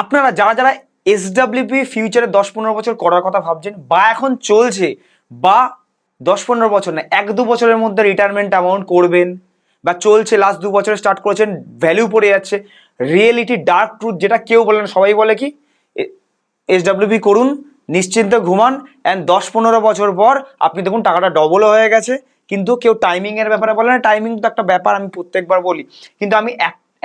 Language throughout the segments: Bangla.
আপনারা যারা যারা এসডব্লিউপি ফিউচারে 10-15 বছর করার কথা ভাবছেন বা এখন চলছে বা 10-15 বছর না 1-2 বছরের মধ্যে রিটায়ারমেন্ট অ্যামাউন্ট করবেন বা চলছে লাস্ট 2 বছরে স্টার্ট করেছেন ভ্যালু পড়ে যাচ্ছে, রিয়েলিটি ডার্ক ট্রুথ যেটা কেউ বলে না সবাই বলে কি এসডব্লিউপি করুন, নিশ্চিন্তে ঘুমান, অ্যান্ড 10-15 বছর পর আপনি দেখুন টাকাটা ডবলও হয়ে গেছে। কিন্তু কেউ টাইমিং এর ব্যাপারে বলে না, টাইমিং তো একটা ব্যাপার, আমি প্রত্যেকবার বলি। কিন্তু আমি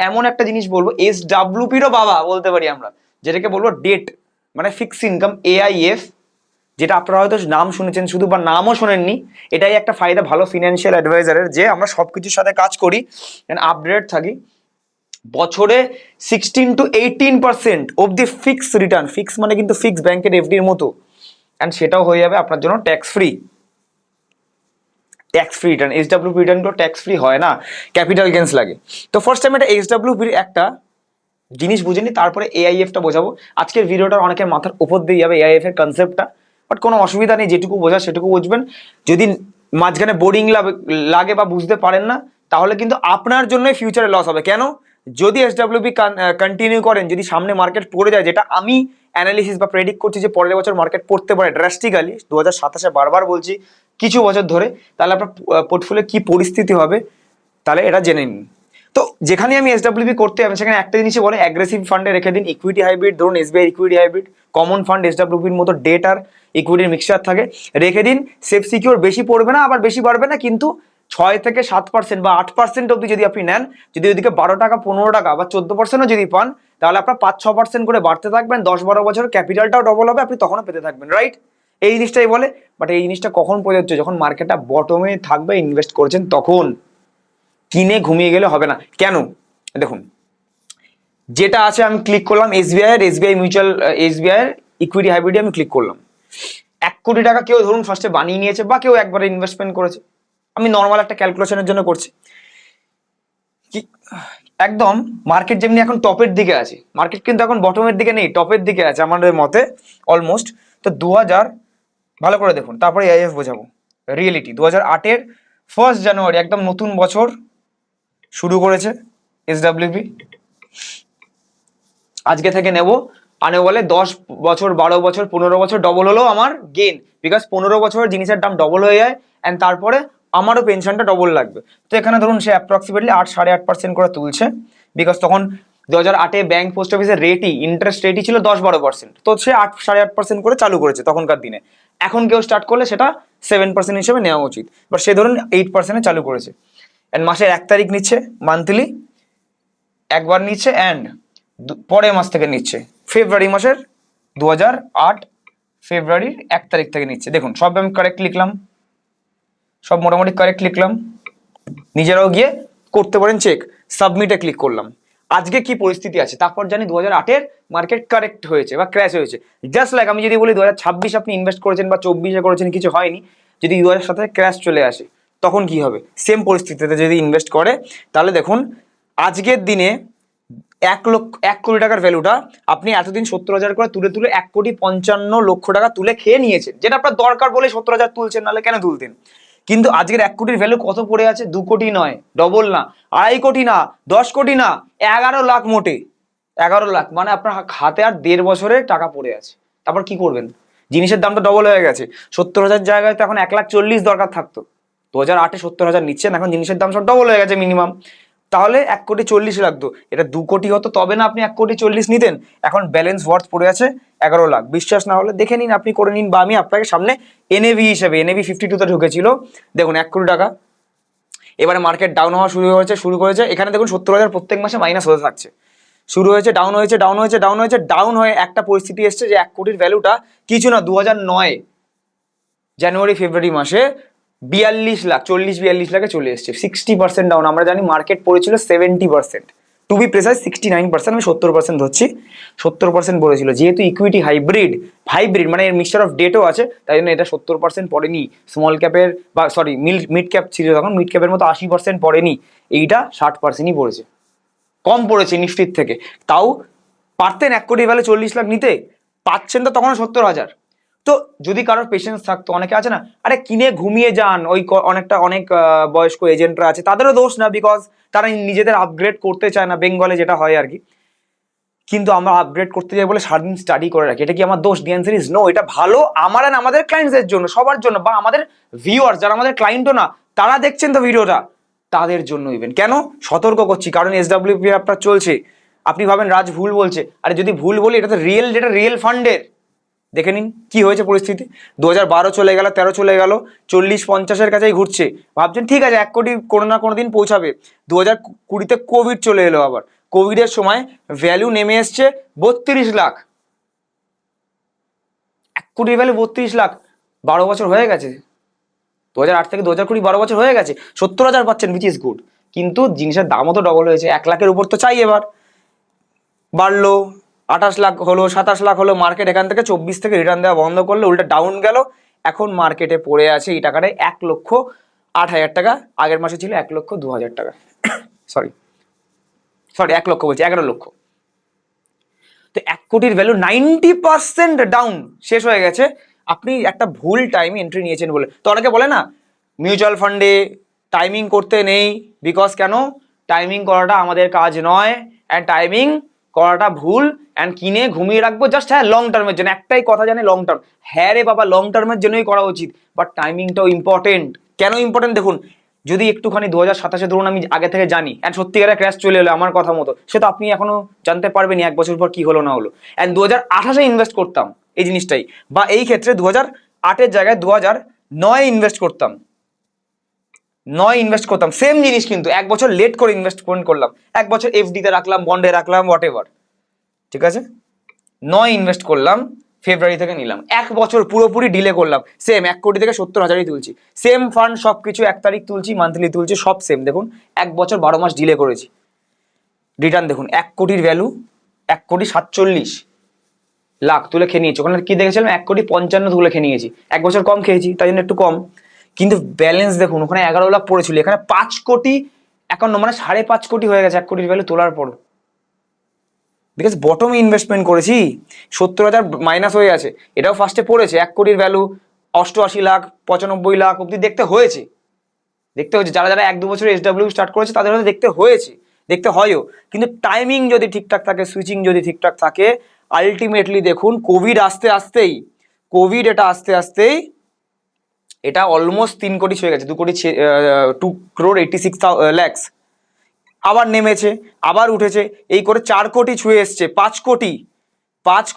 এমন একটা জিনিস বলবো, এসডব্লিউপিরও বাবা বলতে পারি আমরা, যেটাকে বলবো ডেট মানে ফিক্সড ইনকাম, এআইএফ, যেটা আপনারা হয়তো নাম শুনেছেন শুধু বা নামও শোনেননি। এটাই একটা ফায়দা ভালো ফিনান্সিয়াল অ্যাডভাইজারের, যে আমরা সবকিছুর সাথে কাজ করি, আপডেট থাকি। বছরে 16 to 18% অব্দি ফিক্স রিটার্ন, ফিক্স মানে কিন্তু ফিক্স ব্যাংকের এফডির মতো, অ্যান্ড সেটাও হয়ে যাবে আপনার জন্য tax free. Tax free return, SWP রিটার্নগুলো ট্যাক্স ফ্রি হয় না, ক্যাপিটাল গেন্স লাগে। তো ফার্স্ট টাইম এটা এসডব্লিউপির একটা জিনিস বুঝে নি, তারপরে এআইএফটা বোঝাবো। আজকের ভিডিওটা অনেকের মাথার উপর দিয়ে যাবে এআইএফ এর কনসেপ্টটা, বাট কোনো অসুবিধা নেই, যেটুকু বোঝা সেটুকু বুঝবেন। যদি মাঝখানে বোরিং লাগে বা বুঝতে পারেন না, তাহলে কিন্তু আপনার জন্যই ফিউচারে লস হবে। কেন? যদি এসডব্লিউপি কন্টিনিউ করেন, যদি সামনে মার্কেট পড়ে যায়, যেটা আমি অ্যানালিসিস বা প্রেডিক্ট করছি যে পরের বছর মার্কেট পড়তে পারে ড্রাস্টিক্যালি, 2027-এ বারবার বলছি কিছু বছর ধরে, তাহলে আপনার পোর্টফোলিও কি পরিস্থিতি হবে তাহলে এটা জেনে নিন। তো যেখানে আমি এসডব্লিউপি করতে যাবেন সেখানে একটা জিনিসই বলে, অ্যাগ্রেসিভ ফান্ডে রেখে দিন, ইকুইটি হাইব্রিড, ধরুন SBI equity hybrid, common fund এসডব্লিউপির মতো ডেট আর ইকুইটির মিক্সচার থাকে, রেখে দিন। সেফ সিকিউর, বেশি পড়বে না আবার বেশি বাড়বে না, কিন্তু 6 থেকে 7% বা 8% অব্দি যদি আপনি নেন, যদি ওইদিকে 12 টাকা 15 টাকা বা 14%ও যদি পান, তাহলে আপনার 5-6% করে বাড়তে থাকবেন, 10-12 বছর ক্যাপিটালটাও ডবল হবে, আপনি তখনও পেতে থাকবেন, রাইট? এই জিনিসটাই বলে। বাট এই জিনিসটা কখন প্রযোজ্য? যখন মার্কেটটা বটমে থাকবে, ইনভেস্ট করছেন তখন। কিনে ঘুমিয়ে গেলে হবে না। কেন? দেখুন, যেটা আছে আমি ক্লিক করলাম এসবিআই মিউচুয়াল, এসবিআই ইকুইটি হাইব্রিডে আমি ক্লিক করলাম। 1 কোটি টাকা কেউ ধরুন ফার্স্টে বানিয়ে নিয়েছে বা কেউ একবারে ইনভেস্টমেন্ট করেছে, আমি নর্মাল একটা ক্যালকুলেশনের জন্য করছি। কি একদম মার্কেট যেমনি এখন টপের দিকে আছে, মার্কেট কিন্তু এখন বটমের দিকে নেই, টপের দিকে আছে আমাদের মতে অলমোস্ট। তো 2000, ভালো করে দেখুন, তারপরে এআইএফ বোঝাবো। রিয়েলিটি 2008-এর 1 জানুয়ারি একদম নতুন বছর শুরু করেছে এসডব্লিউপি। আজকে থেকে নেব, আনে বলে 10 বছর 12 বছর 15 বছর ডবল হলো আমার গেন, বিকজ 15 বছরের জিনিসের দাম ডবল হয়ে যায়, অ্যান্ড তারপরে আমারও পেনশনটা ডবল লাগবে। তো এখানে ধরুন সে অ্যাপ্রক্সিমেটলি 8-8.5% করে তুলছে, বিকজ তখন 2008-এ ব্যাংক পোস্ট অফিসের রেটই, ইন্টারেস্ট রেটই ছিল 10-12%, তো সে 8-8.5% করে চালু করেছে তখনকার দিনে। এখন কেউ স্টার্ট করলে সেটা 7% হিসেবে নেওয়া উচিত, বাট সে ধরুন 8%-এ চালু করেছে, অ্যান্ড মাসের 1 তারিখ নিচ্ছে, মান্থলি একবার নিচ্ছে, অ্যান্ড পরের মাস থেকে নিচ্ছে, ফেব্রুয়ারি মাসের 2008 ফেব্রুয়ারির 1 তারিখ থেকে নিচ্ছে। দেখুন সব আমি কারেক্ট লিখলাম, সব মোটামুটি কারেক্ট লিখলাম, নিজেরাও গিয়ে করতে পারেন চেক। সাবমিটে ক্লিক করলাম। আজকে কি পরিস্থিতি আছে তারপর জানি 2008-এর মার্কেট কারেক্ট হয়েছে বা ক্র্যাশ হয়েছে। জাস্ট লাইক আমি যদি বলি 2026 আপনি ইনভেস্ট করেছেন বা 24-এ করেছেন, কিছু হয়নি, যদি 2007-এ ক্র্যাশ চলে আসে তখন কি হবে? সেম পরিস্থিতিতে যদি ইনভেস্ট করে, তাহলে দেখুন আজকের দিনে 1 কোটি টাকার ভ্যালুটা আপনি এতদিন 70,000 করে তুলে তুলে 1,55,00,000 টাকা তুলে খেয়ে নিয়েছেন, যেটা আপনার দরকার বলে 70,000 তুলছেন, নাহলে কেন তুলতেন? কিন্তু আজকের 1 কোটির ভ্যালু কত পড়ে আছে? 2 কোটি নয়, ডবল না, 2.5 কোটি না, 10 কোটি না, 11 লাখ, মোটে 11 লাখ। মানে আপনার হাতে আর 1.5 বছরের টাকা পড়ে আছে। তারপর কি করবেন? জিনিসের দাম তো ডবল হয়ে গেছে, 70,000 জায়গায় তো এখন 1,40,000 দরকার থাকতো, 2008-এ 70,000 নিচ্ছেন, এখন জিনিসের দাম সব ডবল হয়ে গেছে মিনিমাম, তাহলে 1,40,00,000 লাগতো। এটা 2 কোটি হতো তবে না আপনি 1,40,00,000 নিতেন। এখন ব্যালেন্স ওয়ার্থ পড়ে আছে 11 লাখ। বিশ্বাস না হলে দেখে নিন, আপনি করে নিন, বা আমি আপনাকে সামনে এনএভি হিসেবে, এনএভি 52-তে ঢুকেছিল, দেখুন 1 কোটি টাকা। এবারে মার্কেট ডাউন হওয়া শুরু করেছে, এখানে দেখুন 70,000 প্রত্যেক মাসে মাইনাস হতে থাকছে, শুরু হয়েছে, ডাউন হয়েছে, ডাউন হয়েছে, ডাউন হয়েছে, ডাউন হয়ে একটা পরিস্থিতি এসছে যে 1 কোটির ভ্যালুটা কিছু না, 2009 জানুয়ারি ফেব্রুয়ারি মাসে 42 লাখ, 40-42 লাখে চলে এসছে, 60% ডাউন। আমরা জানি মার্কেট পড়েছিল 70%, টু বি প্রেসাইজ 69%, আমি 70% ধরছি, 70% পড়েছিল। যেহেতু ইকুইটি হাইব্রিড, মানে এর মিক্সচার অফ ডেটও আছে, তাই জন্য এটা 70% পড়েনি। স্মল ক্যাপের বা সরি মিড ক্যাপ ছিল তখন, মিড ক্যাপের মতো 80% পড়েনি, এইটা 60%ই পড়েছে, কম পড়েছে নিফটির থেকে। তাও পারতেন 1 কোটি ভ্যালু 40 লাখ নিতে, পাচ্ছেন তো তখন 70,000। তো যদি কারোর পেশেন্স থাকতো, অনেকে আছে না, আরে কিনে ঘুমিয়ে যান, ওই অনেক বয়স্ক এজেন্টরা আছে, তাদেরও দোষ না, বিকজ তারা নিজেদের আপগ্রেড করতে চায় না, বেঙ্গলে যেটা হয় আর কি। কিন্তু আমরা আপগ্রেড করতে যাই বলে সারাদিন স্টাডি করে রাখি। এটা কি আমার দোষ? The answer is no. এটা ভালো আমার আর আমাদের ক্লায়েন্টসদের জন্য, সবার জন্য, বা আমাদের ভিউয়ার্স যারা আমাদের ক্লায়েন্টও না তারা দেখছেন তো ভিডিওটা, তাদের জন্য ইভেন। কেন সতর্ক করছি? কারণ SWP আপনার চলছে। আপনি ভাবেন রাজ ভুল বলছে, আরে যদি ভুল বলি এটা তো রিয়েল, যেটা রিয়েল ফান্ডের। দেখে নিন কি হয়েছে পরিস্থিতি। 2012 চলে গেল, 13 চলে গেল, 40-50-এর কাছেই ঘুরছে। ভাবছেন ঠিক আছে 1 কোটি কোনো না কোনো দিন পৌঁছাবে। 2020-তে কোভিড চলে এলো, আবার কোভিডের সময় ভ্যালু নেমে এসছে 32 লাখ। 1 কোটি ভ্যালু 32 লাখ, 12 বছর হয়ে গেছে। 2008 থেকে 2020 12 বছর হয়ে গেছে, 70,000 পাচ্ছেন, উইচ ইজ গুড। কিন্তু জিনিসের দামও তো ডবল হয়েছে, 1 লাখের উপর তো চাই। এবার বাড়লো, 28 লাখ হলো, 27 লাখ হলো। মার্কেট এখান থেকে 24 থেকে রিটার্ন দেওয়া বন্ধ করলো, উল্টা ডাউন গেল। এখন মার্কেটে পড়ে আছে এই টাকাটাই 1,08,000 টাকা। আগের মাসে ছিল 1,02,000 টাকা। সরি 1 লক্ষ বলছি, 11 লক্ষ। তো 1 কোটির ভ্যালু 90% ডাউন, শেষ হয়ে গেছে। আপনি একটা ভুল টাইমে এন্ট্রি নিয়েছেন বলে। তো অনেকে বলে না মিউচুয়াল ফান্ডে টাইমিং করতে নেই, বিকজ কেন? টাইমিং করাটা আমাদের কাজ নয়, অ্যান্ড টাইমিং করাটা ভুল, অ্যান্ড কিনে ঘুমিয়ে রাখবো জাস্ট, হ্যাঁ লং টার্মের জন্য। একটাই কথা জানে, লং টার্ম। হ্যাঁ রে বাবা, লং টার্মের জন্যই করা উচিত, বাট টাইমিংটাও ইম্পর্টেন্ট। কেন ইম্পর্টেন্ট দেখুন, যদি একটুখানি 2027-এ ধরুন আমি আগে থেকে জানি অ্যান্ড সত্যিকারের ক্র্যাশ চলে এলো আমার কথা মতো, সে তো আপনি এখনো জানতে পারবেন 1 বছর পর কি হলো না হলো। অ্যান্ড 2028-এ ইনভেস্ট করতাম এই জিনিসটাই, বা এই ক্ষেত্রে 2008-এর জায়গায় 2009-এ ইনভেস্ট করতাম, সেম জিনিস, কিন্তু 1 বছর লেট করে ইনভেস্টমেন্ট করলাম। 1 বছর এফডিতে রাখলাম, বন্ডে রাখলাম, হোয়াট এভার, ঠিক আছে। 9 ইনভেস্ট করলাম, ফেব্রুয়ারি থেকে নিলাম। 1 বছর পুরোপুরি ডিলে করলাম। সেম 1 কোটি থেকে 70,000-ই তুলছি, সেম ফান্ড সবকিছু, 1 তারিখ তুলছি, মান্থলি তুলছি, সব সেম। দেখুন 1 বছর 12 মাস ডিলে করেছি, রিটার্ন দেখুন। 1 কোটির ভ্যালু 1,47,00,000 তুলে খেয়ে নিয়েছি। ওখানে কি দেখেছিলাম 1,55,00,000 তুলে খেয়ে নিয়েছি। 1 বছর কম খেয়েছি, তাই জন্য একটু কম। কিন্তু ব্যালেন্স দেখুন, ওখানে 11 লাখ পড়েছিল, এখানে 5,51, মানে 5.5 কোটি হয়ে গেছে 1 কোটির ভ্যালু তোলার পর। বিকজ বটমে ইনভেস্টমেন্ট করেছি, 70,000 মাইনাস হয়ে আছে। এটাও ফার্স্টে পড়েছে 1 কোটির ভ্যালু 88 লাখ 95 লাখ অব্দি দেখতে হয়েছে। যারা যারা 1-2 বছর SW স্টার্ট করেছে তাদের হয়তো দেখতে হয়ও। কিন্তু টাইমিং যদি ঠিকঠাক থাকে, সুইচিং যদি ঠিকঠাক থাকে, আলটিমেটলি দেখুন কোভিড আসতে আসতেই এটা অলমোস্ট 3 কোটি ছুঁয়ে গেছে, 2,86,00,000। আবার নেমেছে, আবার উঠেছে, এই করে 4 কোটি ছুঁয়ে এসছে, 5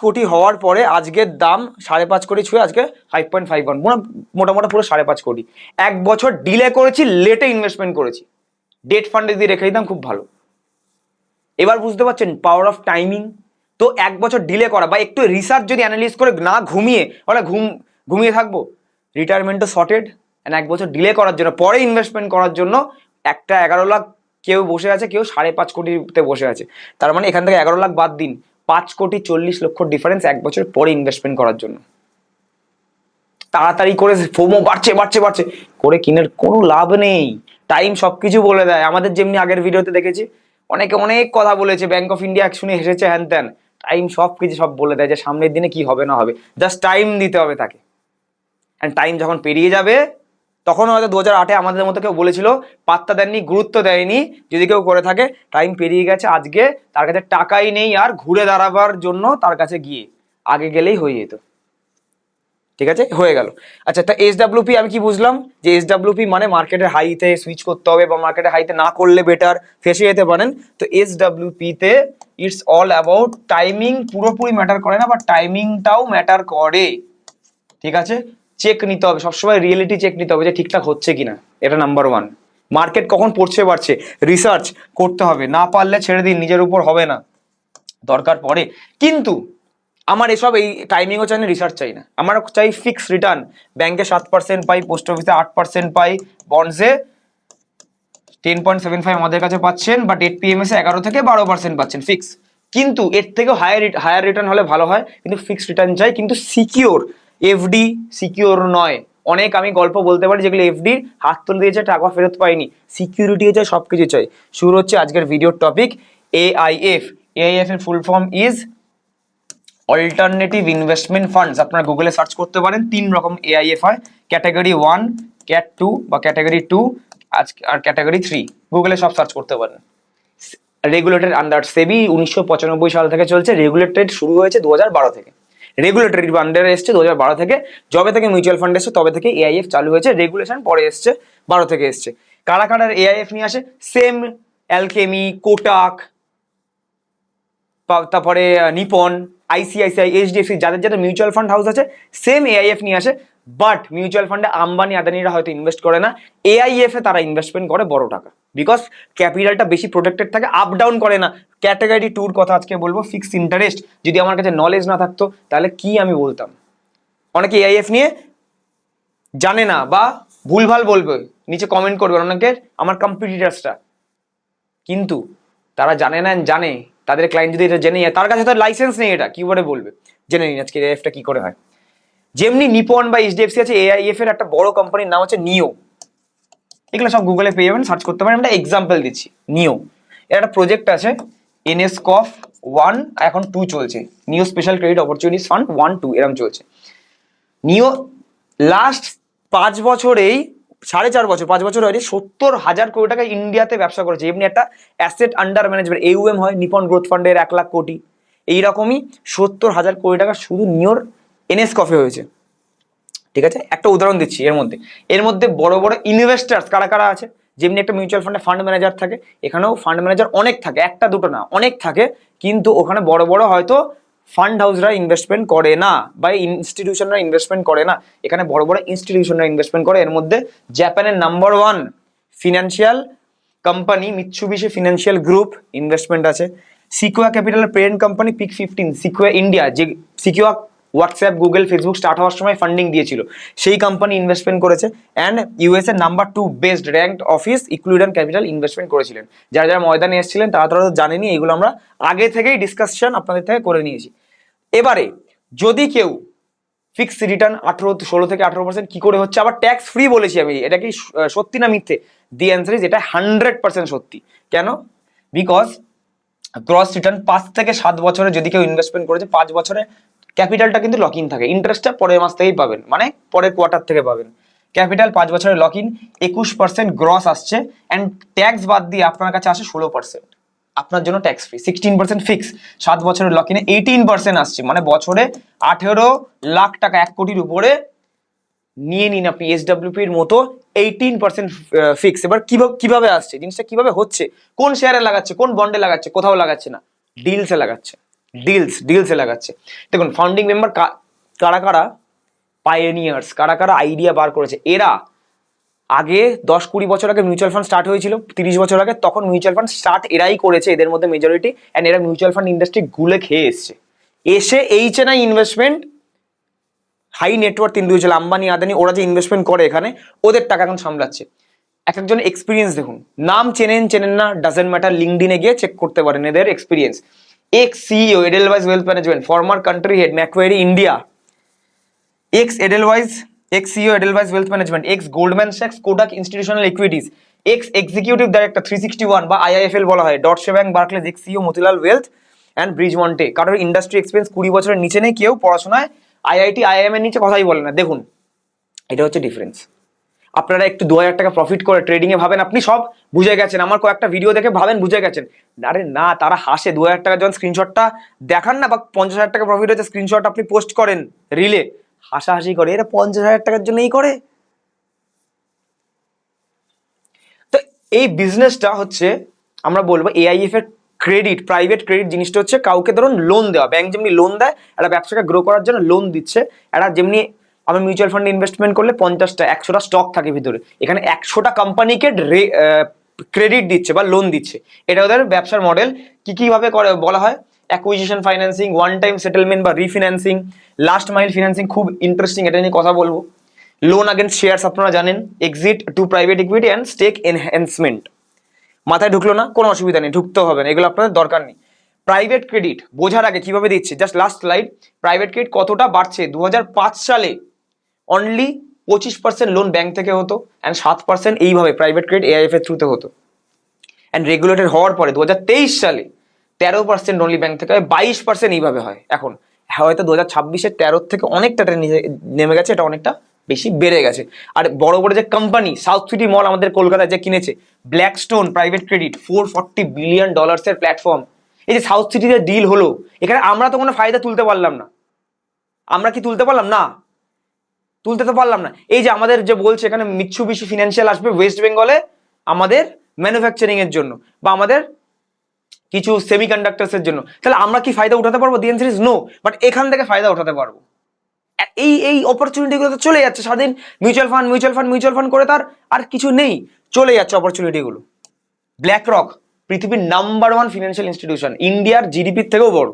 কোটি হওয়ার পরে আজকের দাম 5.5 কোটি ছুঁয়ে আজকে 5.51, মোটামুটি পুরো 5.5 কোটি। 1 বছর ডিলে করেছি, লেটে ইনভেস্টমেন্ট করেছি, ডেট ফান্ডে দিয়ে রেখে দিতাম, খুব ভালো। এবার বুঝতে পারছেন পাওয়ার অফ টাইমিং। তো 1 বছর ডিলে করা বা একটু রিসার্চ যদি অ্যানালিস করে না ঘুমিয়ে, ঘুমিয়ে থাকবো, রিটায়ারমেন্টও শর্টেড। অ্যান্ড 1 বছর ডিলে করার জন্য, পরে ইনভেস্টমেন্ট করার জন্য, একটা 11 লাখ কেউ বসে আছে, কেউ 5.5 কোটিতে বসে আছে। তার মানে এখান থেকে 11 লাখ বাদ দিন, 5,40,00,000 ডিফারেন্স 1 বছর পরে ইনভেস্টমেন্ট করার জন্য। তাড়াতাড়ি করে ফোমো বাড়ছে করে কিনের কোনো লাভ নেই। টাইম সবকিছু বলে দেয়। আমাদের যেমনি আগের ভিডিওতে দেখেছি অনেকে অনেক কথা বলেছে, ব্যাংক অফ ইন্ডিয়া শুনে হেসেছে, হ্যান ত্যান। টাইম সবকিছু সব বলে দেয় যে সামনের দিনে কি হবে না হবে, জাস্ট টাইম দিতে হবে তাকে। অ্যান্ড টাইম যখন পেরিয়ে যাবে, তখন হয়তো 2008-এ আমাদের মতো কেউ বলেছিল, পাত্তা দেননি, গুরুত্ব দেয়নি। যদি কেউ করে থাকে, টাইম পেরিয়ে গেছে, আজকে তার কাছে টাকাই নেই আর ঘুরে দাঁড়াবার জন্য তার কাছে গিয়ে, আগে গেলেই হয়ে যেত। ঠিক আছে, হয়ে গেল। আচ্ছা, তা SWP আমি কি বুঝলাম, যে SWP মানে মার্কেটের হাইতে সুইচ করতে হবে, বা মার্কেটের হাইতে না করলে বেটার, ফেসে যেতে পারেন। তো SWP তে ইটস অল অ্যাবাউট টাইমিং। পুরোপুরি ম্যাটার করে না, বাট টাইমিংটাও ম্যাটার করে। ঠিক আছে, চেক নিতে হবে সবসময়, রিয়েলিটি চেক নিতে হবে যে ঠিকঠাক হচ্ছে কিনা, এটা নাম্বার 1। মার্কেট কখন পড়ছে বাড়ছে রিসার্চ করতে হবে, না পারলে ছেড়ে দিন, নিজের উপর হবে না, দরকার পড়ে। কিন্তু আমার এসব এই টাইমিংও চাই না, রিসার্চ চাই না, আমার চাই ফিক্স রিটার্ন। ব্যাংকে 7% পাই, পোস্ট অফিসে 8% পাই, বন্ডসে 10.75 আমাদের কাছে পাচ্ছেন, বা ডেট PMS 11 থেকে 12% পাচ্ছেন ফিক্স। কিন্তু এর থেকেও হায়ার রিটার্ন হলে ভালো হয়, কিন্তু ফিক্সড রিটার্ন চাই, কিন্তু সিকিওর। এফডি সিকিওর নয়। অনেক আমি গল্প বলতে পারি যেগুলো এফডি হাত তুলে দিয়েছে, টাকা ফেরত পাইনি। সিকিউরিটিও চাই, সব কিছু চাই। শুরু হচ্ছে আজকের ভিডিওর টপিক, AIF। AIF এর full form is alternative investment funds. আপনারা গুগলে সার্চ করতে পারেন, 3 রকম AIF হয়, ক্যাটাগরি 1, ক্যাট 2 বা ক্যাটাগরি 2, আর ক্যাটাগরি 3, গুগলে সব সার্চ করতে পারেন। রেগুলেটেড আন্ডার সেবি 1995 সাল থেকে চলছে, রেগুলেটেড শুরু হয়েছে 2012 থেকে, রেগুলেটরি আন্ডারে এসছে 2012 থেকে, যবে থেকে মিউচুয়াল ফান্ড এসছে তবে থেকে এআইএফ চালু হয়েছে, রেগুলেশন পরে এসছে 12 থেকে এসছে। কারা কারা এআইএফ নিয়ে আসে? সেম অ্যালকেমি, কোটাক, তারপরে নিপন, আইসিআইসিআই, এইচডিএফসি, যাদের যাদের মিউচুয়াল ফান্ড হাউস আছে সেম এআইএফ নিয়ে আসে। বাট মিউচুয়াল ফান্ডে আম্বানি আদানিরা হয়তো ইনভেস্ট করে না, এআইএফ এ তারা ইনভেস্টমেন্ট করে বড় টাকা, বিকজ ক্যাপিটালটা বেশি প্রোটেক্টেড থাকে, আপ ডাউন করে না। ক্যাটাগরি টুর কথা আজকে বলবো, ফিক্সড ইন্টারেস্ট, যদি আমার কাছে নলেজ না থাকতো তাহলে কি আমি বলতাম। অনেকে এআইএফ নিয়ে জানে না বা ভুলভাল বলবে, নিচে কমেন্ট করবে অনেকের আমার কম্পিটিটার্সরা, কিন্তু তারা জানে না, জানে তাদের ক্লায়েন্ট যদি এটা জেনে যায়, তার কাছে তার লাইসেন্স নেই, এটা কি করে বলবে? জেনে নিন আজকে এআইএফটা কি করে হয়। যেমনি নিপন বা এইচডিএফসি আছে, এআইএফ এর একটা বড় কোম্পানির নাম হচ্ছে নিও, এগুলো সব গুগলে পেয়ে যাবেন, সার্চ করতে পারেন। আমরা এক্সাম্পল দিচ্ছি, নিও এর একটা প্রজেক্ট আছে এনএসকফ 1, এখন 2 চলছে, নিও স্পেশাল ক্রেডিট অপরচুনিটিস ফান্ড 1-2 এরকম চলছে। নিও লাস্ট 5 বছরেই 4.5 বছর 5 বছর হয়নি 70,000 কোটি টাকা ইন্ডিয়াতে ব্যবসা করেছে। এমনি একটা অ্যাসেট আন্ডার ম্যানেজমেন্ট AUM হয় নিপন গ্রোথ ফান্ডের 1 লাখ কোটি, এইরকমই 70,000 কোটি টাকা শুধু নিওর এনএসকফে হয়েছে। ঠিক আছে, একটা উদাহরণ দিচ্ছি। এর মধ্যে বড় বড় ইনভেস্টার্স কারা কারা আছে? যেমনি একটা মিউচুয়াল ফান্ডে ফান্ড ম্যানেজার থাকে, এখানেও ফান্ড ম্যানেজার অনেক থাকে, একটা দুটো না, অনেক থাকে, কিন্তু ওখানে বড় বড় হয়তো ফান্ড হাউসরা ইনভেস্টমেন্ট করে না বা ইনস্টিটিউশনরা ইনভেস্টমেন্ট করে না, এখানে বড় বড় ইনস্টিটিউশনরা ইনভেস্টমেন্ট করে। এর মধ্যে জাপানের number 1 financial company Mitsubishi financial group investment আছে। সিকোয়া ক্যাপিটালের parent company Peak 15, Sequoia India, যে Sequoia WhatsApp, Google, Facebook start হওয়ার সময় ফান্ডিং দিয়েছিল, সেই কোম্পানি ইনভেস্টমেন্ট করেছে। অ্যান্ড ইউএস এর নাম্বার 2 বেস্ট র্যাঙ্কড অফিস ইকুইডেন্ট ক্যাপিটাল ইনভেস্টমেন্ট করেছিলেন। যারা যারা ময়দানে এসেছিলেন তারা তো জানেনি, এগুলো আমরা আগে থেকেই ডিসকাশন আপনাদের থেকে করে নিয়েছি। এবারে যদি কেউ ফিক্সড রিটার্ন 16 থেকে 18% কি করে হচ্ছে, আবার ট্যাক্স ফ্রি বলেছি আমি, এটা কি সত্যি না মিথ্যে? দি অ্যান্সার ইজ এটা 100% সত্যি। কেন? বিকজ গ্রস রিটার্ন 5 থেকে 7 বছরে যদি কেউ ইনভেস্টমেন্ট করেছে, 5 বছরে ক্যাপিটালটা কিন্তু লক ইন থাকে, ইন্টারেস্টটা পরের মাস থেকেই পাবেন, মানে পরের কোয়ার্টার থেকে পাবেন। ক্যাপিটাল 5 বছরের লক ইন, 21% গ্রস আসছে, অ্যান্ড ট্যাক্স বাদ দিয়ে আপনার কাছে আসে 16%, আপনার জন্য ট্যাক্স ফ্রি। 16% ফিক্স, 7 বছরের লক ইনে 18% আসছে, মানে বছরে 18 লাখ টাকা, 1 কোটির উপরে নিয়ে নিন আপনি এসডব্লিউপির মতো 18% ফিক্স। এবার কিভাবে আসছে জিনিসটা, কিভাবে হচ্ছে, কোন শেয়ারে লাগাচ্ছে, কোন বন্ডে লাগাচ্ছে? কোথাও লাগাচ্ছে না, ডিলসে লাগাচ্ছে, ডিলসে লাগাচ্ছে। দেখুন ফাউন্ডিং মেম্বার কারা কারা, পাইওনিয়ার্স, কারা কারা আইডিয়া বার করেছে। এরা আগে 10-20 বছর আগে মিউচুয়াল ফান্ড স্টার্ট হয়েছিল, 30 বছর আগে, তখন মিউচুয়াল ফান্ড স্টার্ট এরাই করেছে, এদের মধ্যে মেজরিটি। অ্যান্ড এরা মিউচুয়াল ফান্ড ইন্ডাস্ট্রি গুলে খেয়ে এসে HNI investment, high net worth individual, Ambani Adani, ওরা যে ইনভেস্টমেন্ট করে এখানে, ওদের টাকা এখন সামলাচ্ছে। এক একজন এক্সপিরিয়েন্স দেখুন, নাম চেনেন না ডাজেন্ট ম্যাটার, লিঙ্কডিনে গিয়ে চেক করতে পারেন এদের experience. Ex CEO Edelweiss wealth management, former country head Macquarie India, ex CEO Edelweiss wealth management, ex Goldman স্যাক্স Kotak institutional equities, ex executive director 361 বা আইআইএফএল বলা হয়, Deutsche bank, Barclays, ex CEO Motilal wealth and ব্রিজমন্টে। কারোর ইন্ডাস্ট্রি এক্সপিরিয়েন্স 20 বছরের নিচে নেই, কেউ পড়াশোনায় আইআইটি আইআইএম এর নিচে কথাই বলে না। দেখুন এটা হচ্ছে ডিফারেন্স। আপনারা একটু 2,000 টাকা প্রফিট করে ট্রেডিং এ ভাবেন আপনি সব বুঝে গেছেন, আমার কয়েকটা ভিডিও দেখে ভাবেন বুঝে গেছেন, আরে না, তারা হাসে। 2,000 টাকা যখন স্ক্রিনশটটা দেখান না, বা 50,000 টাকা প্রফিট হচ্ছে স্ক্রিনশট আপনি পোস্ট করেন রিলে, হাসাহাসি করে, এরা 50,000 টাকার জন্যই করে। তো এই বিজনেসটা হচ্ছে, আমরা বলবো এআইএফ এর ক্রেডিট, প্রাইভেট ক্রেডিট জিনিসটা হচ্ছে কাউকে ধরুন লোন দেওয়া। ব্যাংক যেমনি লোন দেয় একটা ব্যবসাকে গ্রো করার জন্য, লোন দিচ্ছে। একটা যেমনি আমি মিউচুয়াল ফান্ডে ইনভেস্টমেন্ট করলে 50টা 100টা স্টক থাকে ভিতরে, এখানে 100টা কোম্পানিকে ক্রেডিট দিচ্ছে বা লোন দিচ্ছে। এটা ওদের ব্যবসার মডেল। কিভাবে করে বলা হয়, acquisition financing, one time settlement বা রিফিন্যান্সিং, লাস্ট মাইল ফিন্যান্সিং, খুব ইন্টারেস্টিং, এটা নিয়ে কথা বলবো। লোন আগেন্স্ট শেয়ারস আপনারা জানেন, exit to private equity and stake enhancement. মাথায় ঢুকলো না, কোনো অসুবিধা নেই, ঢুকতেও হবে না, এগুলো আপনাদের দরকার নেই। প্রাইভেট ক্রেডিট বোঝার আগে কিভাবে দিচ্ছে, just last slide. Private credit কতটা বাড়ছে, 2005 সালে অনলি 25% লোন ব্যাংক থেকে হতো, অ্যান্ড 7% এইভাবে প্রাইভেট ক্রেডিট এআইএফ এর থ্রুতে হতো। অ্যান্ড রেগুলেটেড হওয়ার পরে 2023 সালে 13% অনলি ব্যাংক থেকে হয়, 22% এইভাবে হয়। এখন হয়তো 2026-এর 13 থেকে অনেকটা নেমে গেছে, এটা অনেকটা বেশি বেড়ে গেছে। আর বড় বড় যে কোম্পানি সাউথ সিটি মল আমাদের কলকাতায় যে কিনেছে, Blackstone private credit, $440 billion platform. এই যে সাউথ সিটিতে ডিল হলো, এখানে আমরা তো কোনো ফায়দা তুলতে পারলাম না। আমরা কি তুলতে পারলাম? না, তুলতে তো পারলাম না। এই যে আমাদের যে বলছে এখানে মিৎসুবিশি ফিনান্সিয়াল আসবে ওয়েস্ট বেঙ্গলে আমাদের ম্যানুফ্যাকচারিং এর জন্য বা আমাদের কিছু সেমিকন্ডাক্টরস এর জন্য, তাহলে আমরা কি ফায়দা উঠাতে পারবো? দি অ্যানসার ইজ নো। বাট এখান থেকে ফায়দা উঠাতে পারবো। এই এই অপরচুনিটি গুলো তো চলে যাচ্ছে স্বাধীন mutual fund mutual fund mutual fund করে, তার আর কিছু নেই, চলে যাচ্ছে অপরচুনিটি গুলো। ব্ল্যাক রক পৃথিবীর নাম্বার 1 ফিনান্সিয়াল ইনস্টিটিউশন, ইন্ডিয়ার জিডিপির থেকেও বড়।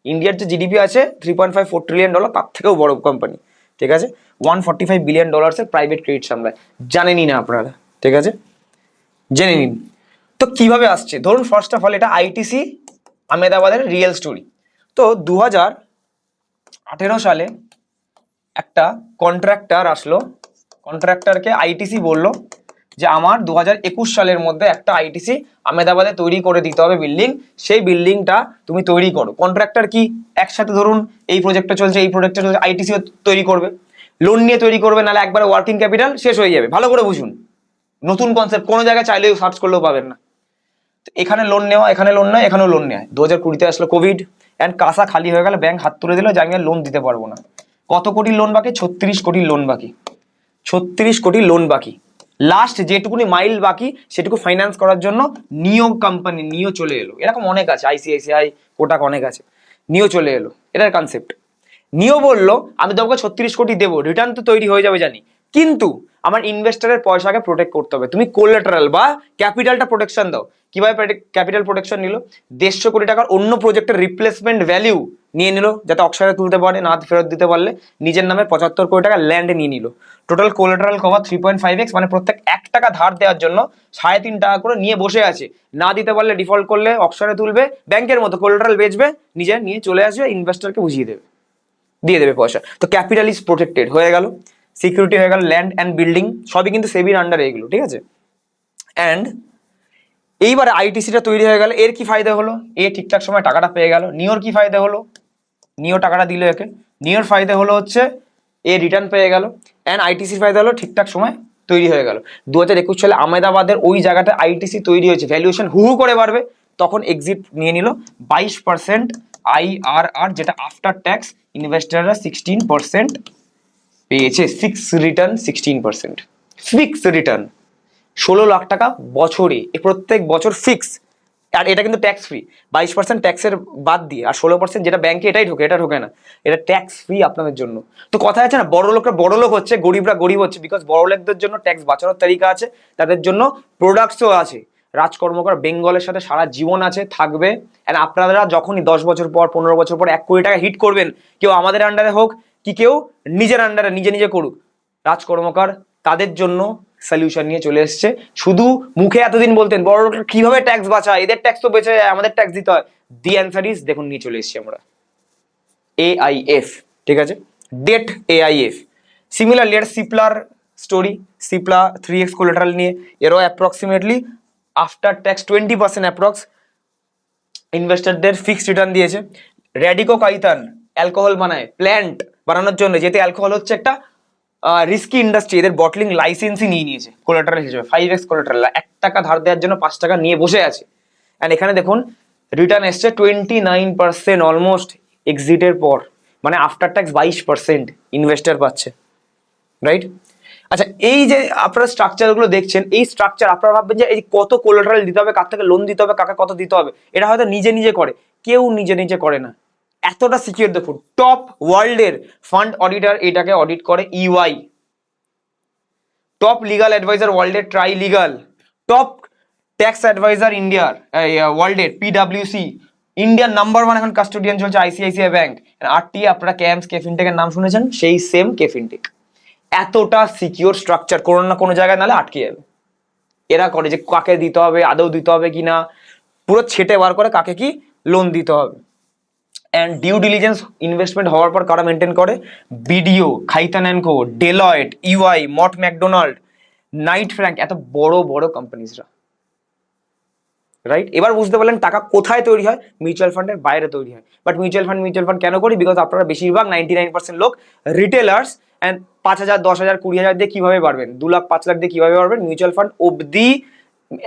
ইন্ডিয়ার যে জিডিপি আছে $3.54 ট্রিলিয়ন, তার থেকেও বড় কোম্পানি, ঠিক আছে। $145 বিলিয়ন প্রাইভেট ক্রেডিট সামলায়, জানেনই না আপনারা, ঠিক আছে, জেনে নিন। তো কিভাবে আসছে ধরুন, ফার্স্ট অফ অল এটা আইটিসি আহমেদাবাদের রিয়েল স্টোরি। তো 2018 সালে একটা কন্ট্রাক্টর আসলো, কন্ট্রাক্টরকে আইটিসি বললো যে আমার 2021 সালের মধ্যে একটা আইটিসি আহমেদাবাদে তৈরি করে দিতে হবে বিল্ডিং, সেই বিল্ডিংটা তুমি তৈরি করো। কন্ট্রাক্টর কি একসাথে ধরুন এই প্রজেক্টটা চলছে, এই প্রজেক্টটা চলছে, আইটিসিও তৈরি করবে, লোন নিয়ে তৈরি করবে, নাহলে একবারে ওয়ার্কিং ক্যাপিটাল শেষ হয়ে যাবে। ভালো করে বুঝুন, নতুন কনসেপ্ট, কোনো জায়গায় চাইলেও সার্চ করলেও পাবেন না। এখানে লোন নেওয়া, এখানে লোন নেয়, এখানেও লোন নেয়। 2020-তে আসলো কোভিড, অ্যান্ড কাসা খালি হয়ে গেল, ব্যাংক হাত তুলে দিল যে আমি আর লোন দিতে পারবো না। কত কোটি লোন বাকি? 36 কোটি লোন বাকি, 36 কোটি লোন বাকি। লাস্ট যেটুকুনি মাইল বাকি সেটুকু ফাইন্যান্স করার জন্য নিও কোম্পানি, নিও চলে এলো। এরকম অনেক আছে, আইসিআইসিআই, কোটাক, অনেক আছে। নিও চলে এলো, এটার কনসেপ্ট। নিও বললো আমি তোমাকে 36 কোটি দেবো, রিটার্ন তো তৈরি হয়ে যাবে জানি, কিন্তু আমার ইনভেস্টরের পয়সাকে প্রোটেক্ট করতে হবে। তুমি কোলাটারাল বা ক্যাপিটালটা প্রোটেকশন দাও। কিভাবে ক্যাপিটাল প্রোটেকশন নিল? 150 কোটি টাকার অন্য প্রজেক্টের রিপ্লেসমেন্ট ভ্যালিউ নিয়ে নিল, যাতে অক্সারে তুলতে পারে, না ফেরত দিতে পারলে নিজের নামে 75 কোটি টাকা ল্যান্ড নিয়ে নিল। টোটাল কোলাটারাল কভার 3.5x, মানে প্রত্যেক 1 টাকা ধার দেওয়ার জন্য 3.5 টাকা করে নিয়ে বসে আছে। না দিতে পারলে, ডিফল্ট করলে অক্সারে তুলবে, ব্যাংকের মতো কোলাটারাল বেচবে, নিজে নিয়ে চলে আসবে, ইনভেস্টরকে বুঝিয়ে দেবে, দিয়ে দেবে পয়সা। তো ক্যাপিটাল ইজ প্রোটেক্টেড হয়ে গেল, সিকিউরিটি হয়ে গেল, ল্যান্ড অ্যান্ড বিল্ডিং সবই কিন্তু সেবির আন্ডারে এগুলো, ঠিক আছে। অ্যান্ড এইবারে আইটিসিটা তৈরি হয়ে গেল, এর কি ফায়দা হলো? এ ঠিকঠাক সময় টাকাটা পেয়ে গেল। নিওর কি ফায়দা হলো? নিও টাকাটা দিল একে, নিওর ফায়দা হলো হচ্ছে এ রিটার্ন পেয়ে গেল, অ্যান্ড আইটিসির ফায়দা হলো ঠিকঠাক সময় তৈরি হয়ে গেল। 2021 সালে আহমেদাবাদের ওই জায়গাটা আইটিসি তৈরি হয়েছে, ভ্যালুয়েশন হু করে বাড়বে, তখন এক্সিট নিয়ে নিল 22% IRR, যেটা আফটার ট্যাক্স ইনভেস্টাররা 16% পেয়েছে। Fix return 16%, fix return 16 lakh টাকা বছরে, প্রত্যেক বছর ফিক্স। আর এটা কিন্তু ট্যাক্স ফ্রি, 22% ট্যাক্সের বাদ দিয়ে, আর 16% যেটা ব্যাংকে এটাই ঢোকে, এটা ঢোকে না, এটা ট্যাক্স ফ্রি আপনাদের জন্য। তো কথা আছে না, বড় লোকরা বড় লোক হচ্ছে, গরিবরা গরিব হচ্ছে, বিকজ বড় লোকদের জন্য ট্যাক্স বাঁচানোর তালিকা আছে, তাদের জন্য প্রোডাক্টসও আছে। রাজ কর্মকার বেঙ্গলের সাথে সারা জীবন আছে, থাকবে। অ্যান্ড আপনারা যখনই 10 বছর পর, 15 বছর পর 1 কোটি টাকা হিট করবেন, কেউ আমাদের আন্ডারে হোক কি কেউ নিজের আন্ডারে নিজে নিজে করুক, রাজ কর্মকার তাদের জন্য সলিউশন নিয়ে চলে এসছে। শুধু মুখে এতদিন বলতেন বড় লোকরা কিভাবে ট্যাক্স বাঁচায়, এদের ট্যাক্স তো বেঁচে যায়, আমাদের ট্যাক্স দিতে হয়। দি অ্যান্সার ইজ, দেখুন নিয়ে চলে এসছি আমরা AIF, ঠিক আছে, ডেট AIF। সিমিলারলি একটা সিপ্লার স্টোরি, সিপ্লা 3x কোলাটারাল নিয়ে, এরও অ্যাপ্রক্সিমেটলি আফটার ট্যাক্স 20% অ্যাপ্রক্স ইনভেস্টরদের ফিক্সড রিটার্ন দিয়েছে। র্যাডিকো কাইতান অ্যালকোহল বানায়, প্ল্যান্ট বানানোর জন্য, যেহেতু অ্যালকোহল হচ্ছে একটা রিস্কি ইন্ডাস্ট্রি, এদের বটলিং লাইসেন্সই নিয়ে নিয়েছে কোলাটারাল হিসেবে, 5x কোলাটারাল। 1 টাকা ধার দেওয়ার জন্য 5 টাকা নিয়ে বসে আছে। অ্যান্ড এখানে দেখুন রিটার্ন এসছে 29% অলমোস্ট এক্সিটের পর, মানে আফটার ট্যাক্স 22% ইনভেস্টার পাচ্ছে, রাইট। আচ্ছা, এই যে আপনারা স্ট্রাকচারগুলো দেখছেন, এই স্ট্রাকচার আপনারা ভাববেন যে এই কত কোলাটারাল দিতে হবে, কার থেকে লোন দিতে হবে, কাকে কত দিতে হবে, এটা হয়তো নিজে নিজে করে, কেউ নিজে নিজে করে না। এতটা সিকিউর দেখুন, টপ ওয়ার্ল্ডের ফান্ড অডিটর এটাকে অডিট করে EY, টপ লিগাল অ্যাডভাইজার ওয়ার্ল্ডের Trilegal, top tax adviser ইন্ডিয়ার ওয়ার্ল্ডের PwC, ইন্ডিয়ার নাম্বার 1 এখন কাস্টোডিয়ান চলছে ICICI ব্যাংক, RTA আপনারা ক্যাম্পস কেফিনটেকের নাম শুনেছেন, সেই সেম কেফিনটেক। এতটা সিকিউর স্ট্রাকচার, কোনো না কোনো জায়গায় নাহলে আটকে যাবে। এরা করে যে কাকে দিতে হবে, আদৌ দিতে হবে কিনা, পুরো ছেটে বার করে কাকে কি লোন দিতে হবে। অ্যান্ড ডিউ ডিলিজেন্স ইনভেস্টমেন্ট হওয়ার পর কারা মেনটেন করে? BDO, Khaitan and co, Deloitte, EY, Mott MacDonald, Knight Frank, এত বড় বড় কোম্পানিজরা, রাইট। এবার বুঝতে পারলেন টাকা কোথায় তৈরি হয়? মিউচুয়াল ফান্ডের বাইরে তৈরি হয়। বাট মিউচুয়াল ফান্ড কেন করি? বিকজ আপনারা বেশিরভাগ 99% লোক রিটেলার্স, অ্যান্ড 5,000, 10,000, 20,000 দিয়ে কিভাবে পারবেন, 2 লাখ 5 লাখ দিয়ে কিভাবে পারবেন, মিউচুয়াল ফান্ড অবধি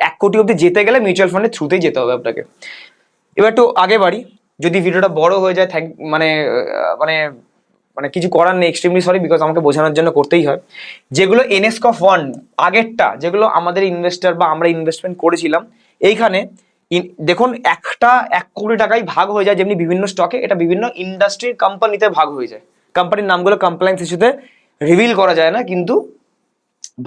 1 কোটি অবধি যেতে গেলে মিউচুয়াল ফান্ডের থ্রুতেই যেতে হবে আপনাকে। এবার একটু আগে বাড়ি, যদি ভিডিওটা বড় হয়ে যায় মানে মানে মানে কিছু করার নেই, এক্সট্রিমলি সরি, বিকজ আমাকে বোঝানোর জন্য করতেই হয়। যেগুলো এনএসকফ 1 আগেরটা, যেগুলো আমাদের ইনভেস্টার বা আমরা ইনভেস্টমেন্ট করেছিলাম, এইখানে দেখুন একটা 1 কোটি টাকাই ভাগ হয়ে যায়, যেমনি বিভিন্ন স্টকে এটা বিভিন্ন ইন্ডাস্ট্রির কোম্পানিতে ভাগ হয়ে যায়। কোম্পানির নামগুলো কমপ্লায়েন্স ইস্যুতে রিভিল করা যায় না, কিন্তু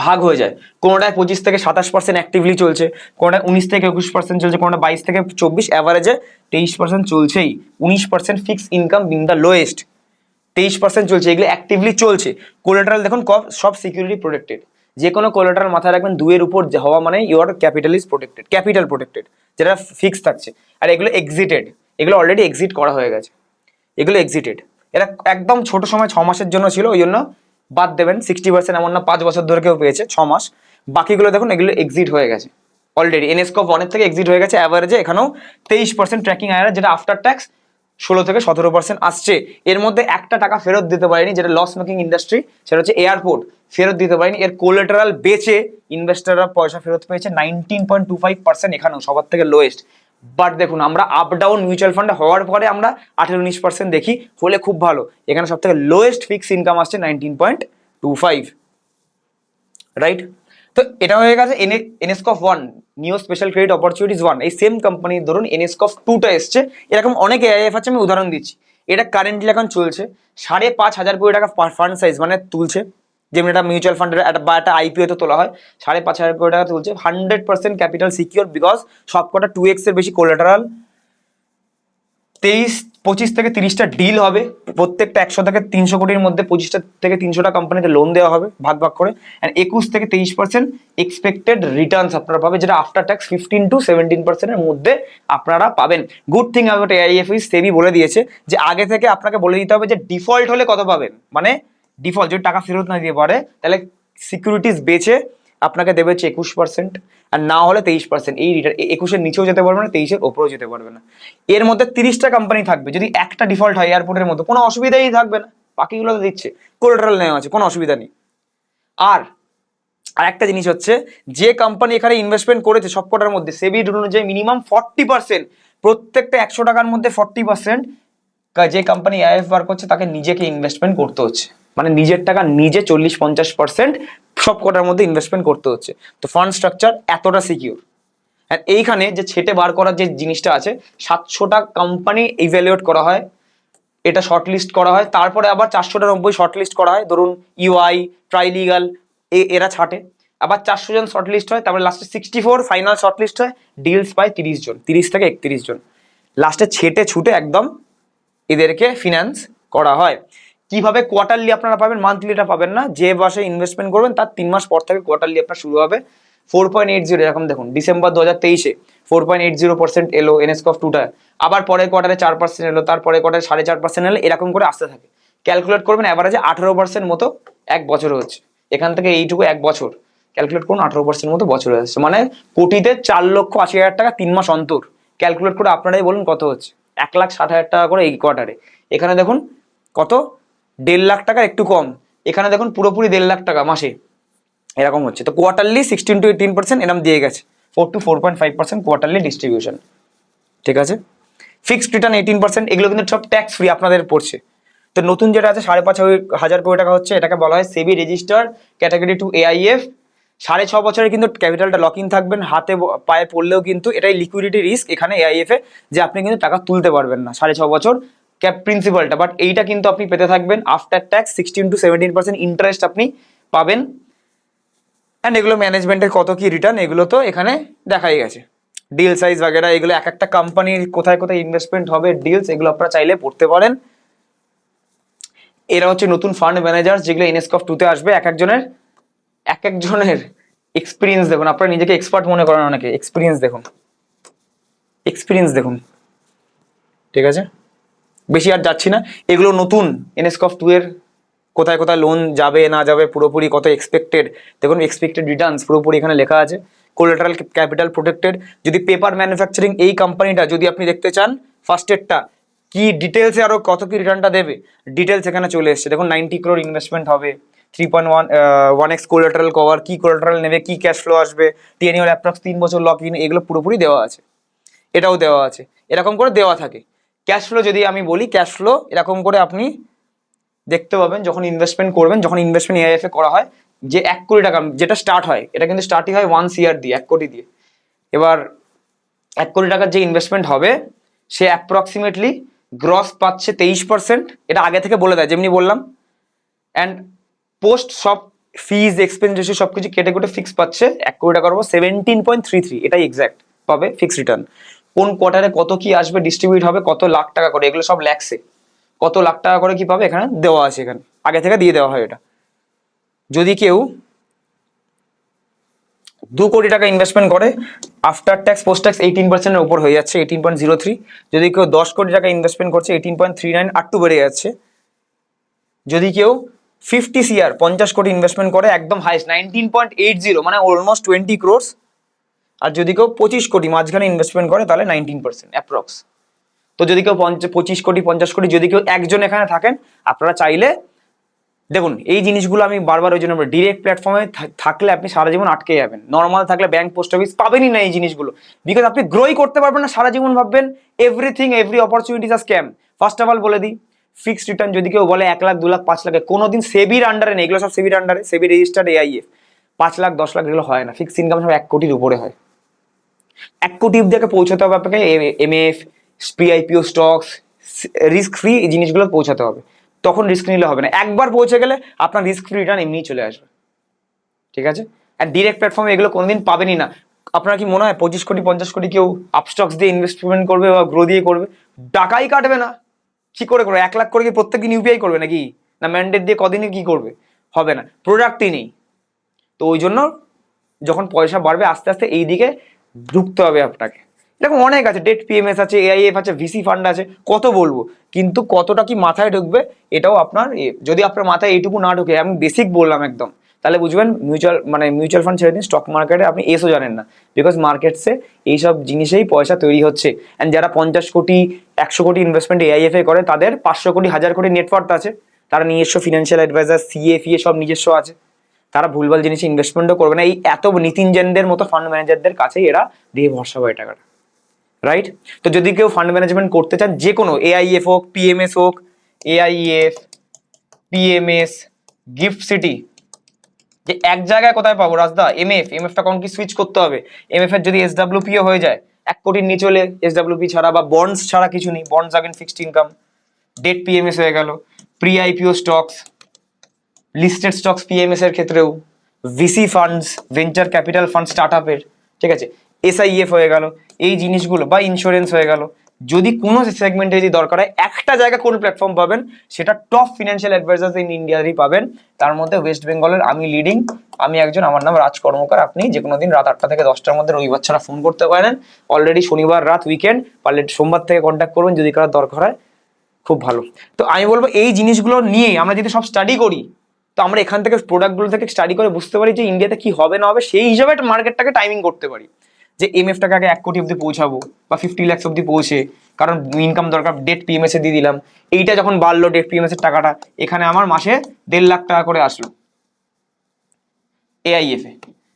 ভাগ হয়ে যায়। কোনোটায় 25 থেকে 27% অ্যাক্টিভলি চলছে, কোনোটায় 19 থেকে 21% চলছে, কোনোটা 22 থেকে 24, অ্যাভারেজে 23% চলছেই। 19% fix income being the lowest, 23% চলছে, এগুলো অ্যাক্টিভলি চলছে। কোলাটারাল দেখুন সব সিকিউরিটি প্রোটেক্টেড, যে কোনো কোলাটারাল মাথায় রাখবেন 2 এর উপর হওয়া মানে your capital is protected, capital protected, যেটা ফিক্স থাকছে। আর এগুলো এক্সিটেড, এগুলো অলরেডি এক্সিট করা হয়ে গেছে, এগুলো এক্সিটেড। এরা একদম ছোট সময় 6 মাসের জন্য ছিল, ওই জন্য বাদ দেবেন। 60% এমন না 5 বছর ধরে কেউ পেয়েছে, 6 মাস। বাকিগুলো দেখুন এগুলো এক্সিট হয়ে গেছে অলরেডি, এনএসকফ 1 থেকে এক্সিট হয়ে গেছে। অ্যাভারেজে এখানেও 23% ট্র্যাকিং আয়ার, যেটা আফটার ট্যাক্স 16 থেকে 17% আসছে। এর মধ্যে একটা টাকা ফেরত দিতে পারেনি, যেটা লস মেকিং ইন্ডাস্ট্রি, সেটা হচ্ছে এয়ারপোর্ট, ফেরত দিতে পারেনি। এর কোলাটারাল বেচে ইনভেস্টাররা পয়সা ফেরত পেয়েছে 19.25%, এখানেও সবার থেকে লোয়েস্ট। বাট দেখুন আমরা আপ ডাউন মিউচুয়াল ফান্ডে হওয়ার পরে আমরা 18-19% দেখি, হলে খুব ভালো। এখানে সব থেকে লোয়েস্ট ফিক্স ইনকাম আসছে 19.25, রাইট? তো এটা হয়ে গেছে এনএসকফ 1, নিউ স্পেশাল ক্রেডিট অপরচুনিটিস 1। এই সেম কোম্পানির ধরুন এনএসকফ 2টা এসছে, এরকম অনেক এআইএফ আছে, আমি উদাহরণ দিচ্ছি। এটা কারেন্টলি এখন চলছে 5,500 কোটি টাকা ফান্ড সাইজ, মানে তুলছে, যেমন এটা মিউচুয়াল ফান্ডের বা একটা আইপিও তে তোলা হয়, 5,500 কোটি টাকা তুলছে। 100% ক্যাপিটাল সিকিউর, বিকজ সবকটা 2x এর বেশি কোলাটারাল। 25 থেকে 30টা ডিল হবে, প্রত্যেকটা 100 থেকে 300 কোটির মধ্যে 25টা থেকে 300টা কোম্পানিতে লোন দেওয়া হবে ভাগ ভাগ করে। অ্যান্ড 21 থেকে 23% এক্সপেক্টেড রিটার্নস আপনারা পাবেন, যেটা আফটার ট্যাক্স 15 to 17% এর মধ্যে আপনারা পাবেন। Good thing about AIF is SEBI বলে দিয়েছে যে আগে থেকে আপনাকে বলে দিতে হবে যে ডিফল্ট হলে কত পাবেন, মানে ডিফল্ট যদি টাকা ফেরত না দিয়ে পারে, তাহলে সিকিউরিটিজ বেচে আপনাকে দেবে হচ্ছে 21%, আর না হলে 23%। এই 21-এর নিচেও যেতে পারবে না, 23-এর ওপরেও যেতে পারবে না। এর মধ্যে 30টা কোম্পানি থাকবে, যদি একটা ডিফল্ট হয় এয়ারপোর্টের মতো, কোনো অসুবিধাই থাকবে না, বাকিগুলো তো দিচ্ছে, কোলাটারাল নেওয়া আছে, কোনো অসুবিধা নেই। আর একটা জিনিস হচ্ছে, যে কোম্পানি এখানে ইনভেস্টমেন্ট করেছে সবকটার মধ্যে সেবি রুল অনুযায়ী মিনিমাম 40%, প্রত্যেকটা 100 টাকার মধ্যে 40% যে কোম্পানি আইএফ বার করছে তাকে নিজেকে ইনভেস্টমেন্ট করতে হচ্ছে, মানে নিজের টাকা নিজে 40-50% সব কটার মধ্যে ইনভেস্টমেন্ট করতে হচ্ছে। তো ফান্ড স্ট্রাকচার এতটা সিকিউর। আর এইখানে যে ছেটে বার করার যে জিনিসটা আছে, 700টা কোম্পানি ইভ্যালুয়েট করা হয়, এটা শর্টলিস্ট করা হয়, তারপরে আবার 490 শর্টলিস্ট করা হয়। ধরুন ইউআই, ট্রাইলিগাল, এরা ছাটে, আবার 400 জন শর্টলিস্ট হয়, তারপরে লাস্টে 64 ফাইনাল শর্টলিস্ট হয়। ডিলস পায় 30 জন, 30 থেকে 31 জন, লাস্টে ছেটে ছুটে একদম এদেরকে ফিনান্স করা হয়। কিভাবে? কোয়ার্টারলি আপনারা পাবেন, মান্থলিটা পাবেন না। যে মাসে ইনভেস্টমেন্ট করবেন তার 3 মাস পর থেকে কোয়ার্টারলি আপনার শুরু হবে। 4.80, এরকম দেখুন ডিসেম্বর 2023-এ 4.80% এলো এনএসকফ 2টা, আবার পরের কোয়ার্টারে 4% এলো, তারপরে কোয়ার্টারে 4.5% এলো, এরকম করে আসতে থাকে। ক্যালকুলেট করবেন অ্যাভারেজে 18% মতো এক বছরে হচ্ছে। এখান থেকে এইটুকু এক বছর ক্যালকুলেট করুন, 18% মতো বছরে আসছে, মানে কোটিতে 4,80,000 টাকা 3 মাস অন্তর। ক্যালকুলেট করে আপনারাই বলুন কত হচ্ছে, 1,60,000 টাকা করে এই কোয়ার্টারে। এখানে দেখুন কত, 1.5 লাখ টাকা একটু কম, এখানে দেখুন পুরোপুরি 1.5 লাখ টাকা মাসে, এরকম হচ্ছে। তো কোয়ার্টারলি 16 to 18% এরকম দিয়ে গেছে, 4 to 4.5% কোয়ার্টারলি ডিস্ট্রিবিউশন, ঠিক আছে। ফিক্সড রিটার্ন 18%, এগুলো কিন্তু সব ট্যাক্স ফ্রি আপনাদের পড়ছে। তো নতুন যেটা আছে 5,500 কোটি টাকা হচ্ছে, এটাকে বলা হয় সেবি রেজিস্টার ক্যাটাগরি 2 এআইএফ। 6.5 বছরে কিন্তু ক্যাপিটালটা লক ইন থাকবেন, হাতে পায়ে পড়লেও কিন্তু এটাই লিকুইডিটি রিস্ক এখানে এআইএফ এ, যে আপনি কিন্তু টাকা তুলতে পারবেন না 6.5 বছর ক্যাপ প্রিন্সিপালটা। বাট এইটা কিন্তু আপনি পেতে থাকবেন আফটার ট্যাক্স 16 to 17% ইন্টারেস্ট আপনি পাবেন। অ্যান্ড এগুলো ম্যানেজমেন্টের কত কি রিটার্ন, এগুলো তো এখানে দেখাই গেছে। ডিল সাইজ বাগেরা, এগুলো এক একটা কোম্পানির কোথায় কোথায় ইনভেস্টমেন্ট হবে, ডিলস, এগুলো আপনারা চাইলে পড়তে পারেন। এরা হচ্ছে নতুন ফান্ড ম্যানেজার, যেগুলো এনএসকফ 2-তে আসবে। এক একজনের এক্সপিরিয়েন্স দেখুন, আপনারা নিজেকে এক্সপার্ট মনে করেন অনেকে, এক্সপিরিয়েন্স দেখুন, এক্সপিরিয়েন্স দেখুন, ঠিক আছে। বেশি আর যাচ্ছি না, এগুলো নতুন এনএসকফ 2 এর কোথায় কোথায় লোন যাবে না যাবে, পুরোপুরি কত এক্সপেক্টেড দেখুন, এক্সপেক্টেড রিটার্নস পুরোপুরি এখানে লেখা আছে। Collateral capital protected. যদি পেপার ম্যানুফ্যাকচারিং এই কোম্পানিটা যদি আপনি দেখতে চান, ফার্স্ট এডটা কি ডিটেলসে আরো কত কি রিটার্নটা দেবে, ডিটেলস এখানে চলে এসছে। দেখুন 90 crore ইনভেস্টমেন্ট হবে, 3.1x কোলাটারাল কভার, কি কোলাটারাল নেবে, কি ক্যাশ ফ্লো আসবে, টেনিওর অ্যাপ্রক্স 3 বছর লক ইন, এগুলো পুরোপুরি দেওয়া আছে। এটাও দেওয়া আছে, এরকম করে দেওয়া থাকে। ক্যাশ ফ্লো যদি আমি বলি, ক্যাশ ফ্লো এরকম করে আপনি দেখতে পাবেন যখন ইনভেস্টমেন্ট করবেন, যখন ইনভেস্টমেন্ট এআইএফ এ করা হয়, যে 1 কোটি টাকা যেটা স্টার্ট হয়, এটা কিন্তু স্টার্টই হয় 1 CR দিয়ে, 1 কোটি দিয়ে। এবার 1 কোটি টাকার যে ইনভেস্টমেন্ট হবে, সে অ্যাপ্রক্সিমেটলি গ্রস পাচ্ছে 23%, এটা আগে থেকে বলে দেয় যেমনি বললাম। অ্যান্ড পোস্ট সব ফিজ এক্সপেন্স সব কিছু কেটে কুটে ফিক্স পাচ্ছে 1 কোটি টাকার উপর 17.33, এটাই এক্স্যাক্ট পাবে ফিক্স রিটার্ন। কোন কোয়ার্টারে কত কি আসবে, ডিস্ট্রিবিউট হবে, কত লাখ টাকা করে, এগুলো সব ল্যাক্সে, কত লাখ টাকা করে কি পাবে এখানে দেওয়া আছে, এখানে আগে থেকে দিয়ে দেওয়া হয় এটা। যদি কেউ 2 কোটি টাকা ইনভেস্টমেন্ট করে, আফটার ট্যাক্স পোস্ট ট্যাক্স 18%-এর উপর হয়ে যাচ্ছে, 18.03। যদি কেউ 10 কোটি টাকা ইনভেস্টমেন্ট করছে, 18.39, আর টু বেড়ে যাচ্ছে। যদি কেউ 50 CR 50 কোটি ইনভেস্টমেন্ট করে, একদম হাইস্ট 19.80, মানে অলমোস্ট 20 crores। আর যদি কেউ 25 কোটি মাঝখানে ইনভেস্টমেন্ট করে, তাহলে 19% অ্যাপ্রক্স। তো যদি কেউ 25 কোটি 50 কোটি, যদি কেউ একজন এখানে থাকেন, আপনারা চাইলে দেখুন এই জিনিসগুলো আমি বারবার ওই জন্য ডিরেক্ট প্ল্যাটফর্মে থাকলে আপনি সারা জীবন আটকে যাবেন, নর্মাল থাকলে ব্যাংক পোস্ট অফিস পাবেনই না এই জিনিসগুলো, বিকজ আপনি গ্রোই করতে পারবেন না, সারা জীবন ভাববেন everything every opportunity a scam. First of all বলে দিই, ফিক্সড রিটার্ন যদি কেউ বলে 1 লাখ 2 লাখ 5 লাখে, কোনোদিন সেবির আন্ডারে নেই, এগুলো সব সেবির আন্ডারে, সেবি রেজিস্টার্ড এআইএফ। 5 লাখ 10 লাখ এগুলো হয় না, ফিক্সড ইনকাম সব 1 কোটির উপরে হয়। 1 কোটি অব্দি পৌঁছাতে হবে আপনাকে, এমএফ, পিআইপিও স্টকস, রিস্ক ফ্রি এই জিনিসগুলো পৌঁছাতে হবে, তখন রিস্ক নিলে হবে না। একবার পৌঁছে গেলে আপনার রিস্ক ফ্রি রিটার্ন এমনিই চলে আসবে, ঠিক আছে। আর ডিরেক্ট প্ল্যাটফর্মে এগুলো কোনোদিন পাবেনই না। আপনার কি মনে হয় 25 কোটি 50 কোটি কেউ আপস্টক্স দিয়ে ইনভেস্টমেন্ট করবে বা গ্রো দিয়ে করবে? টাকাই কাটবে না, কি করে করবে? 1 লাখ করে কি প্রত্যেকদিন ইউপিআই করবে নাকি? না ম্যান্ডেট দিয়ে কদিনে কি করবে? হবে না, প্রোডাক্টই নেই। তো ওই জন্য যখন পয়সা বাড়বে আস্তে আস্তে এই দিকে ঢুকতে হবে আপনাকে। এরকম অনেক আছে, ডেট পিএমএস আছে, এআইএফ আছে, ভিসি ফান্ড আছে, কত বলবো, কিন্তু কতটা কি মাথায় ঢুকবে এটাও আপনার যদি আপনার মাথায় এইটুকু না ঢুকে, আমি বেসিক বললাম একদম, তাহলে বুঝবেন মিউচুয়াল ফান্ড ছেড়ে দিন, স্টক মার্কেটে আপনি এসও জানেন না, বিকজ মার্কেটসে এইসব জিনিসেই পয়সা তৈরি হচ্ছে। অ্যান্ড যারা 50 কোটি 100 কোটি ইনভেস্টমেন্ট এআইএফ এ করে, তাদের 500 কোটি 1000 কোটি নেটওয়ার্থ আছে, তারা নিজস্ব ফিনান্সিয়াল অ্যাডভাইজার, সিএ সব নিজস্ব আছে, তারা ভুলভাল জিনিসে ইনভেস্টমেন্টও করবে না। এই এত নীতিন জেনদের মতো ফান্ড ম্যানেজারদের কাছেই এরা দিয়ে ভরসা পায় টাকাটা, রাইট? তো যদি কেউ ফান্ড ম্যানেজমেন্ট করতে চান, যে কোনো এআইএফ হোক, পিএমএস হোক, এআইএফ, পিএমএস, গিফট সিটি, যে এক জায়গায় কোথায় পাবো রাজদা? এমএফটা কোন কি সুইচ করতে হবে? এমএফ এর যদি এসডব্লিউপিও হয়ে যায়, 1 কোটির নিচে হলে এসডব্লিউপি ছাড়া বা বন্ডস ছাড়া কিছু নেই, bonds again fixed income, debt PMS হয়ে গেল, pre IPO stocks, listed stocks PMS এর ক্ষেত্রেও, VC funds, venture capital fund স্টার্টআপের, ঠিক আছে, এসআইএফ হয়ে গেল, এই জিনিসগুলো, বা ইন্স্যুরেন্স হয়ে গেল। যদি কোনো সেগমেন্টে যদি দরকার হয়, একটা জায়গা কোন প্ল্যাটফর্ম পাবেন, সেটা টপ ফিনান্সিয়াল অ্যাডভাইজার্স ইন ইন্ডিয়ারই পাবেন। তার মধ্যে ওয়েস্ট বেঙ্গলের আমি লিডিং, আমি একজন, আমার নাম রাজ কর্মকার। আপনি যে কোনো দিন রাত 8টা থেকে 10টার মধ্যে রবিবার ছাড়া ফোন করতে পারেন। অলরেডি শনিবার রাত উইকেন্ড, পারলে সোমবার থেকে কন্ট্যাক্ট করবেন যদি কারোর দরকার হয়, খুব ভালো। তো আমি বলবো এই জিনিসগুলো নিয়ে আমরা যদি সব স্টাডি করি, তো আমরা এখান থেকে প্রোডাক্টগুলো থেকে স্টাডি করে বুঝতে পারি যে ইন্ডিয়াতে কি হবে না হবে, সেই হিসাবে একটা মার্কেটটাকে টাইমিং করতে পারি, যে এমএফটাকে আগে 1 কোটি অব্দি পৌঁছাবো বা 50 লাখ অব্দি পৌঁছে, কারণ ইনকাম দরকার, ডেট পিএমএস এ দিয়ে দিলাম, এইটা যখন বাড়লো ডেট পিএমএস এর টাকাটা, এখানে আমার মাসে 1.5 লাখ টাকা করে আসলো এআইএফ এ,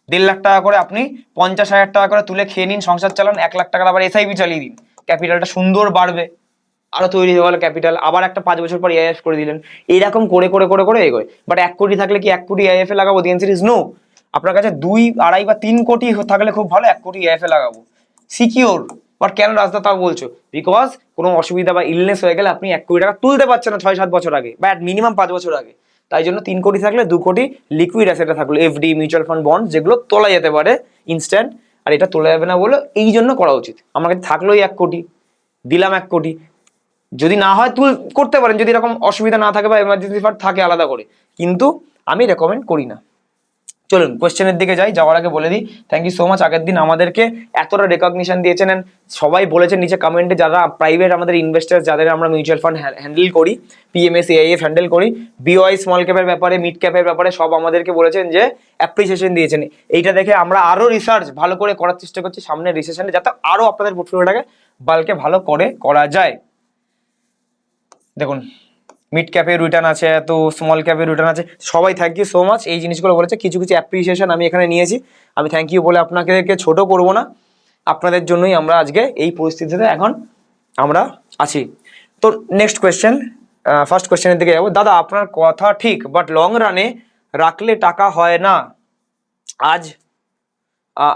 1.5 লাখ টাকা করে আপনি 50,000 টাকা করে তুলে খেয়ে নিন, সংসার চালান, 1 লাখ টাকা আবার এসআইপি চালিয়ে দিন, ক্যাপিটালটা সুন্দর বাড়বে, আরো তৈরি হয়ে গেল ক্যাপিটাল, আবার একটা 5 বছর পর এআইএফ করে দিলেন, এইরকম করে করে করে করে এগোয়। বাট 1 কোটি থাকলে কি 1 কোটি এআইএফ এ লাগাবো? দি অ্যানসার ইজ নো। আপনার কাছে 2, 2.5 বা 3 কোটি থাকলে খুব ভালো, 1 কোটি এআইএফ এ লাগাবো, সিকিওর। বাট কেন রাজদা তাও বলছো? বিকজ কোনো অসুবিধা বা ইলনেস হয়ে গেলে আপনি 1 কোটি টাকা তুলতে পারছেন না 6-7 বছর আগে, বা মিনিমাম 5 বছর আগে। তাই জন্য 3 কোটি থাকলে 2 কোটি লিকুইড অ্যাসেটে থাকলো, এফডি, মিউচুয়াল ফান্ড, বন্ড, যেগুলো তোলা যেতে পারে ইনস্ট্যান্ট। আর এটা তোলা যাবে না বলে এই জন্য করা উচিত। আমার কাছে থাকলোই 1 কোটি, দিলাম 1 কোটি, যদি না হয় তুই করতে পারেন, যদি এরকম অসুবিধা না থাকে বা এমার্জেন্সি ফান্ড থাকে আলাদা করে, কিন্তু আমি রেকমেন্ড করি না। চলুন কোয়েশ্চেনের দিকে যাই, যাওয়ার আগে বলে দিই থ্যাংক ইউ সো মাচ, আগের দিন আমাদেরকে এতটা রেকগনিশন দিয়েছেন, and সবাই বলেছেন নিচে কমেন্টে, যারা প্রাইভেট আমাদের ইনভেস্টার, যাদের আমরা মিউচুয়াল ফান্ড হ্যান্ডেল করি, পিএমএস এআইএফ হ্যান্ডেল করি, বিওআই স্মল ক্যাপের ব্যাপারে, মিড ক্যাপের ব্যাপারে, সব আমাদেরকে বলেছেন যে অ্যাপ্রিসিয়েশন দিয়েছেন। এইটা দেখে আমরা আরো রিসার্চ ভালো করে করার চেষ্টা করছি সামনের রিসেশনে, যাতে আরো আপনাদের পোর্টফোলিওটাকে বালকে ভালো করে করা যায়। দেখুন মিড ক্যাপে রিটার্ন আছে, তো স্মল ক্যাপে রিটার্ন আছে। সবাই থ্যাংক ইউ সো মাচ, এই জিনিসগুলো বলেছে। কিছু কিছু অ্যাপ্রিসিয়েশন আমি এখানে নিয়েছি, আমি থ্যাংক ইউ বলে আপনাদেরকে ছোট করব না, আপনাদের জন্যই আমরা আজকে এই পরিস্থিতিতে এখন আমরা আছি। তো নেক্সট কোয়েশ্চেন, ফার্স্ট কোয়েশ্চেনের দিকে যাবো। দাদা আপনার কথা ঠিক, বাট লং রানে রাখলে টাকা হয় না। আজ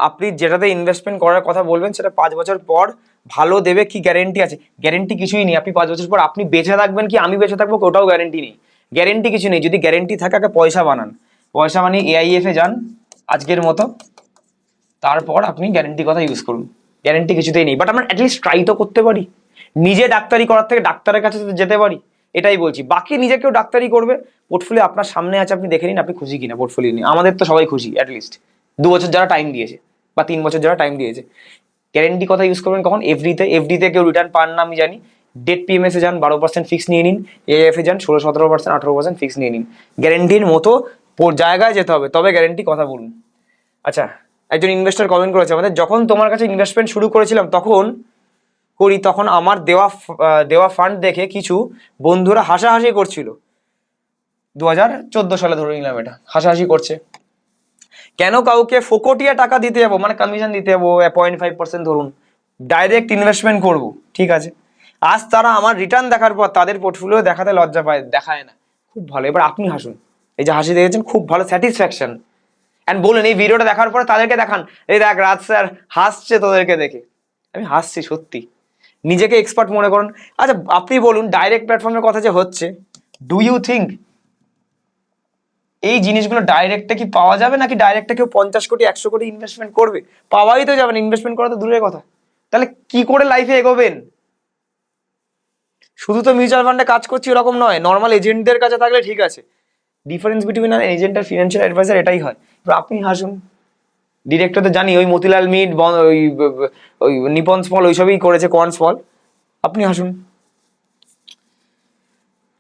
আপনি যেটাতে ইনভেস্টমেন্ট করার কথা বলবেন সেটা 5 বছর পর ভালো দেবে, কি গ্যারেন্টি আছে? গ্যারেন্টি কিছুই নেই। আপনি 5 বছর পর আপনি বেঁচে থাকবেন কি আমি বেঁচে থাকবো ওটাও গ্যারেন্টি নেই। গ্যারেন্টি কিছু নেই। যদি গ্যারেন্টি থাকে আগে পয়সা বানান, পয়সা বানিয়ে AIF এ যান আজকের মতো, তারপর আপনি গ্যারেন্টি কথা ইউজ করুন। গ্যারেন্টি কিছুতেই নেই, বাট আমরা অ্যাটলিস্ট ট্রাই তো করতে পারি। নিজে ডাক্তারি করার থেকে ডাক্তারের কাছে তো যেতে পারি, এটাই বলছি। বাকি নিজে কেউ ডাক্তারি করবে, পোর্টফোলিও আপনার সামনে আছে, আপনি দেখে নিন আপনি খুশি কিনা পোর্টফোলিও নিয়ে। আমাদের তো সবাই খুশি, অ্যাটলিস্ট 2 বছর যারা টাইম দিয়েছে বা 3 বছর যারা টাইম দিয়েছে। গ্যারেন্টি কথা ইউজ করবেন কখন? এফডিতে কেউ রিটার্ন পান না আমি জানি। ডেট PMS এ যান 12% ফিক্স নিয়ে নিন, AIF এ যান 16-17%, 18% ফিক্স নিয়ে নিন। গ্যারেন্টির মতো জায়গায় যেতে হবে, তবে গ্যারেন্টি কথা বলুন। আচ্ছা, একজন ইনভেস্টর কমেন্ট করেছে আমাদের, যখন তোমার কাছে ইনভেস্টমেন্ট শুরু করেছিলাম তখন আমার দেওয়া ফান্ড দেখে কিছু বন্ধুরা হাসাহাসি করছিল। 2014 সালে ধরে নিলাম, এটা হাসাহাসি করছে। কেন কাউকে ফোকটিয়া টাকা দিতে যাবো, মানে কমিশন দিতে যাবো 0.5% ধরুন, ডাইরেক্ট ইনভেস্টমেন্ট করবো, ঠিক আছে। আজ তারা আমার রিটার্ন দেখার পর তাদের পোর্টফোলিও দেখাতে লজ্জা পায়, দেখায় না। খুব ভালো, এবার আপনি হাসুন। এই যে হাসি দেখেছেন, খুব ভালো স্যাটিসফ্যাকশন। অ্যান্ড বলুন এই ভিডিওটা দেখার পরে তাদেরকে দেখান, এই দেখ রাজ স্যার হাসছে তোদেরকে দেখে। আমি হাসছি সত্যি, নিজেকে এক্সপার্ট মনে করুন। আচ্ছা আপনি বলুন, ডাইরেক্ট প্ল্যাটফর্মের কথা যে হচ্ছে, ডু ইউ থিঙ্ক এই জিনিসগুলো ডাইরেক্টে কি পাওয়া যাবে, নাকি ডাইরেক্টে কেউ 50 কোটি 100 কোটি ইনভেস্টমেন্ট করবে? পাওয়াই তো যাবে না, ইনভেস্টমেন্ট করা তো দূরের কথা। তাহলে কি করে লাইফে এগোবেন? শুধু তো মিউচুয়াল ফান্ডে কাজ করছি এরকম নয়, নর্মাল এজেন্টদের কাছে থাকলে ঠিক আছে। ডিফারেন্স বিটুইন অ্যান এজেন্ট আর ফিনান্সিয়াল অ্যাডভাইজার এটাই হয়। এবার আপনি হাসুন, ডিরেক্টর তো জানি ওই মতিলাল মিট, ওই নিপন স্মল ওইসবই করেছে, কোয়ান্ট স্মল। আপনি হাসুন,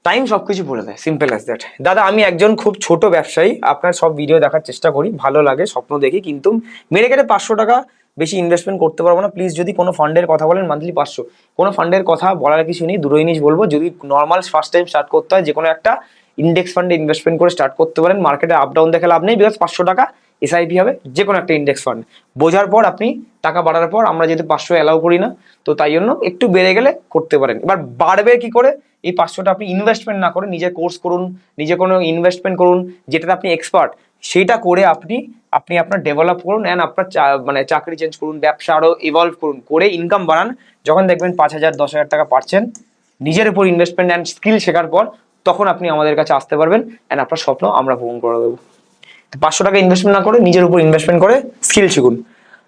টাইম সবকিছু বলে দেয়, সিম্পল অ্যাজ দ্যাট। দাদা আমি একজন খুব ছোট ব্যবসায়ী, আপনার সব ভিডিও দেখার চেষ্টা করি, ভালো লাগে, স্বপ্ন দেখি, কিন্তু মেরে কেটে 500 টাকা বেশি ইনভেস্টমেন্ট করতে পারবো না। প্লিজ যদি কোনো ফান্ডের কথা বলেন, মান্থলি 500। কোনো ফান্ডের কথা বলার কিছু নেই, দুটো জিনিস বলবো। যদি নর্মাল ফার্স্ট টাইম স্টার্ট করতে হয়, যে কোনো একটা ইন্ডেক্স ফান্ডে ইনভেস্টমেন্ট করে স্টার্ট করতে পারেন। মার্কেটে আপ ডাউন দেখে লাভ নেই, বিকজ 500 টাকা SIP হবে যে কোনো একটা ইন্ডেক্স ফান্ড। বোঝার পর আপনি টাকা বাড়ার পর, আমরা যেহেতু 500 অ্যালাউ করি না, তো তাই জন্য একটু বেড়ে গেলে করতে পারেন। এবার বাড়বে কি করে? এই 500টা আপনি ইনভেস্টমেন্ট না করে নিজে কোর্স করুন, নিজে কোনো ইনভেস্টমেন্ট করুন যেটাতে আপনি এক্সপার্ট, সেইটা করে আপনি আপনার ডেভেলপ করুন। অ্যান্ড আপনার মানে চাকরি চেঞ্জ করুন, ব্যবসা আরও ইভলভ করুন, করে ইনকাম বাড়ান। যখন দেখবেন 5,000 10,000 টাকা পাচ্ছেন নিজের উপর ইনভেস্টমেন্ট অ্যান্ড স্কিল শেখার পর, তখন আপনি আমাদের কাছে আসতে পারবেন, অ্যান্ড আপনার স্বপ্ন আমরা পূরণ করে দেবো। 500 টাকা ইনভেস্টমেন্ট না করে নিজের উপর ইনভেস্টমেন্ট করে স্কিল শিখুন।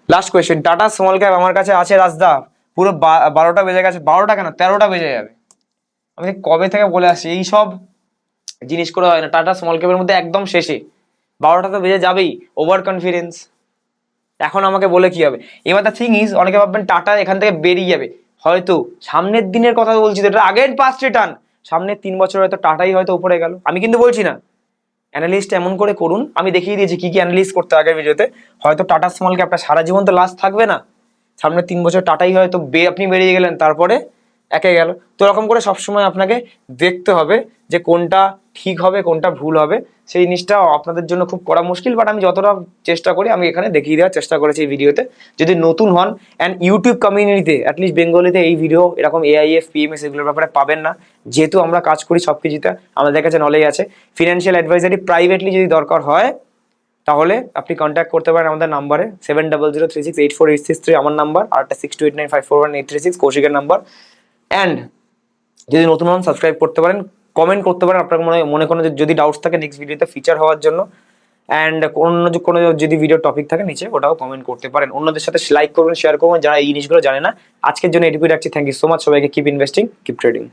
Last question, tata small cap আমার কাছে আছে রাজদা, পুরো 12টা বেজে গেছে। 12টা কেন, 13টা বেজে যাবে। আমি কবে থেকে বলে আসছি এই সব জিনিস করে হয় না। টাটা স্মল ক্যাপের মধ্যে একদম শেষে 12টা তো বেজে যাবেই, ওভার কনফিডেন্স। এখন আমাকে বলে কি হবে? এবার দ্য থিং ইজ, অনেকে ভাববেন টাটা এখান থেকে বেরিয়ে যাবে, হয়তো সামনের দিনের কথা বলছি, তো এটা আগের পাস্ট রিটার্ন, সামনের 3 বছর হয়তো টাটাই হয়তো উপরে গেল, আমি কিন্তু বলছি না। অ্যানালিস্ট এমন করে করুন, আমি দেখিয়ে দিয়েছি কি কি অ্যানালিস্ট করতে আগের ভিডিওতে। হয়তো টাটা স্মল ক্যাপটা সারা জীবন তো লাস্ট থাকবে না, সামনে 3 বছর টাটাই হয়তো আপনি বেরিয়ে গেলেন, তারপরে একে গেল। তো এরকম করে সবসময় আপনাকে দেখতে হবে যে কোনটা ঠিক হবে কোনটা ভুল হবে। সেই জিনিসটা আপনাদের জন্য খুব করা মুশকিল, বাট আমি যতটা চেষ্টা করি আমি এখানে দেখিয়ে দেওয়ার চেষ্টা করেছি এই ভিডিওতে। যদি নতুন হন, অ্যান্ড ইউটিউব কমিউনিটিতে অ্যাটলিস্ট বেঙ্গলিতে এই ভিডিও এরকম AIF PMS এগুলোর ব্যাপারে পাবেন না, যেহেতু আমরা কাজ করি সব কিছুতে, আমাদের কাছে নলেজ আছে। ফিনান্সিয়াল অ্যাডভাইজারি প্রাইভেটলি যদি দরকার হয়, তাহলে আপনি কন্ট্যাক্ট করতে পারেন আমাদের নাম্বারে 7003684863 আমার নাম্বার, আর একটা 6289541836 কৌশিকের নাম্বার। অ্যান্ড যদি নতুন হন সাবস্ক্রাইব করতে পারেন, কমেন্ট করতে পারেন আপনার মনে কোনো যদি ডাউটস থাকে নেক্সট ভিডিওতে ফিচার হওয়ার জন্য। অ্যান্ড কোনো যদি ভিডিও টপিক থাকে নিচে ওটাও কমেন্ট করতে পারেন। অন্যদের সাথে লাইক করবেন, শেয়ার করবেন যারা এই জিনিসগুলো জানে না। আজকের জন্য এটুকুই রাখছি। থ্যাংক ইউ সো মাচ সবাইকে। Keep investing, keep trading.